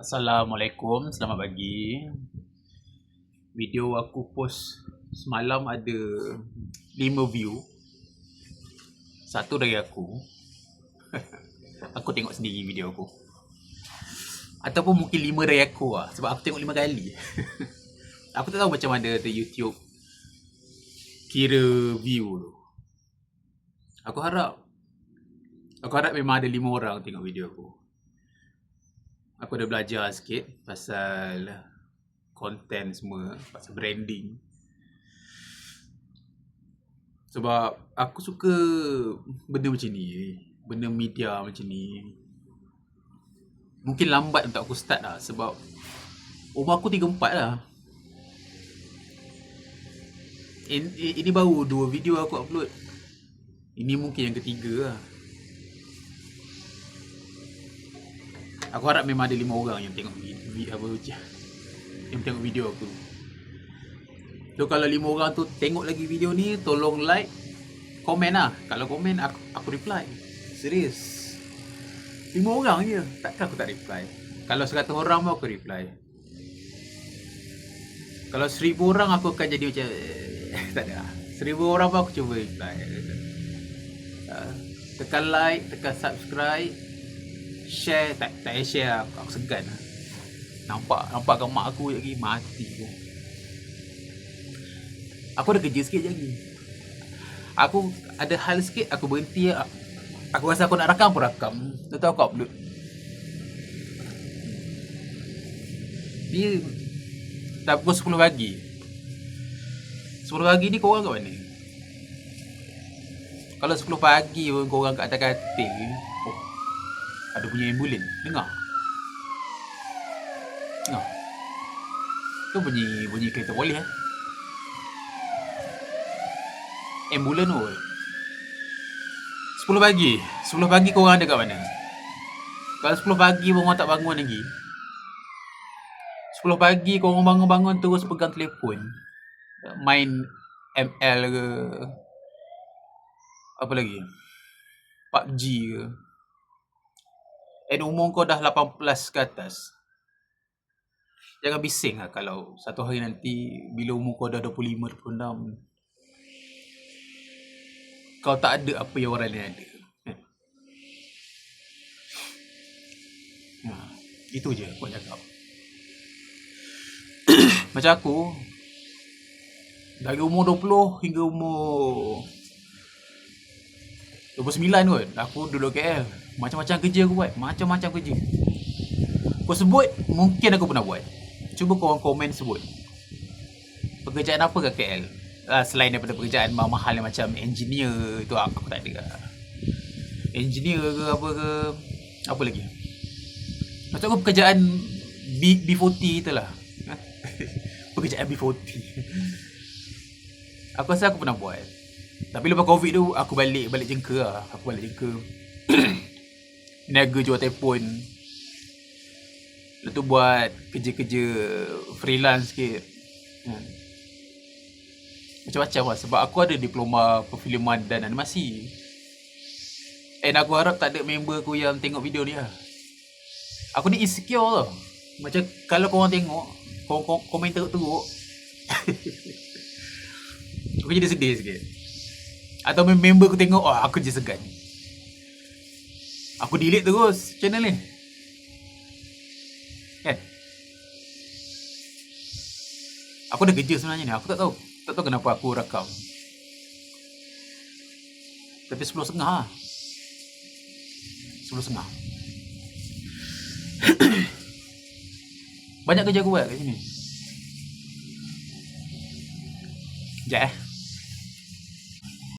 Assalamualaikum, selamat pagi. Video aku post semalam ada 5 view. Satu dari aku. Aku tengok sendiri video aku. Ataupun mungkin 5 dari aku lah, sebab aku tengok 5 kali. Aku tak tahu macam mana di YouTube kira view tu. Aku harap memang ada 5 orang tengok video aku. Aku dah belajar sikit pasal content semua, pasal branding. Sebab aku suka benda macam ni, benda media macam ni. Mungkin lambat untuk aku start lah, sebab umur aku 34 lah. Ini baru 2 video aku upload. Ini mungkin yang ketiga lah. Aku harap memang ada 5 orang yang tengok video aku. So kalau 5 orang tu tengok lagi video ni, tolong like, komen lah. Kalau komen aku reply. Serius. 5 orang je, takkan aku tak reply. Kalau 100 orang pun aku reply. Kalau 1000 orang aku akan jadi macam tak ada lah. 1000 orang pun aku cuba reply. Tekan like, tekan subscribe, share. Tak share aku segan lah. Nampak kat mak aku lagi mati tu. Aku ada kerja sikit lagi. Aku ada hal sikit, aku berhenti. Aku rasa aku nak rakam pun rakam. Tak tahu aku upload. Ni dah pukul 10 pagi. 10 pagi ni korang kat mana? Kalau 10 pagi pun korang kat atas katil, ada bunyi ambulan. Dengar? Tu bunyi kereta polis eh. Ambulan tu 10 pagi. 10 pagi korang ada kat mana? Kalau 10 pagi korang tak bangun lagi, 10 pagi korang bangun-bangun terus pegang telefon, main ML ke, apa lagi, PUBG ke, and umur kau dah 18 ke atas, jangan bising lah kalau satu hari nanti bila umur kau dah 25, 26, kau tak ada apa yang orang lain ada. Itu je aku nak cakap. Macam aku, dari umur 20 hingga umur 29 kot, aku duduk KL. Macam-macam kerja aku buat. Macam-macam kerja kau sebut, mungkin aku pernah buat. Cuba korang komen sebut pekerjaan apa kat KL, selain daripada pekerjaan mahal yang macam engineer. Itu aku tak ada. Engineer ke apa ke, apa lagi. Maksud aku pekerjaan B40 itulah. Pekerjaan B40. Aku rasa aku pernah buat. Tapi lepas COVID tu aku balik jengka lah. Aku balik jengka. Niaga jual telefon. Lepas tu buat kerja-kerja freelance sikit. Macam-macam lah. Sebab aku ada diploma perfilman dan animasi. And aku harap tak ada member aku yang tengok video ni lah. Aku ni insecure tau. Macam kalau korang tengok, korang komen teruk-teruk, aku jadi sedih sikit. Atau member aku tengok, aku je segan. Aku delete terus channel ni. Kan? Aku ada kerja sebenarnya ni. Aku tak tahu kenapa aku rakam. Tapi 10.30 lah. 10.30. Banyak kerja aku buat kat sini. Sekejap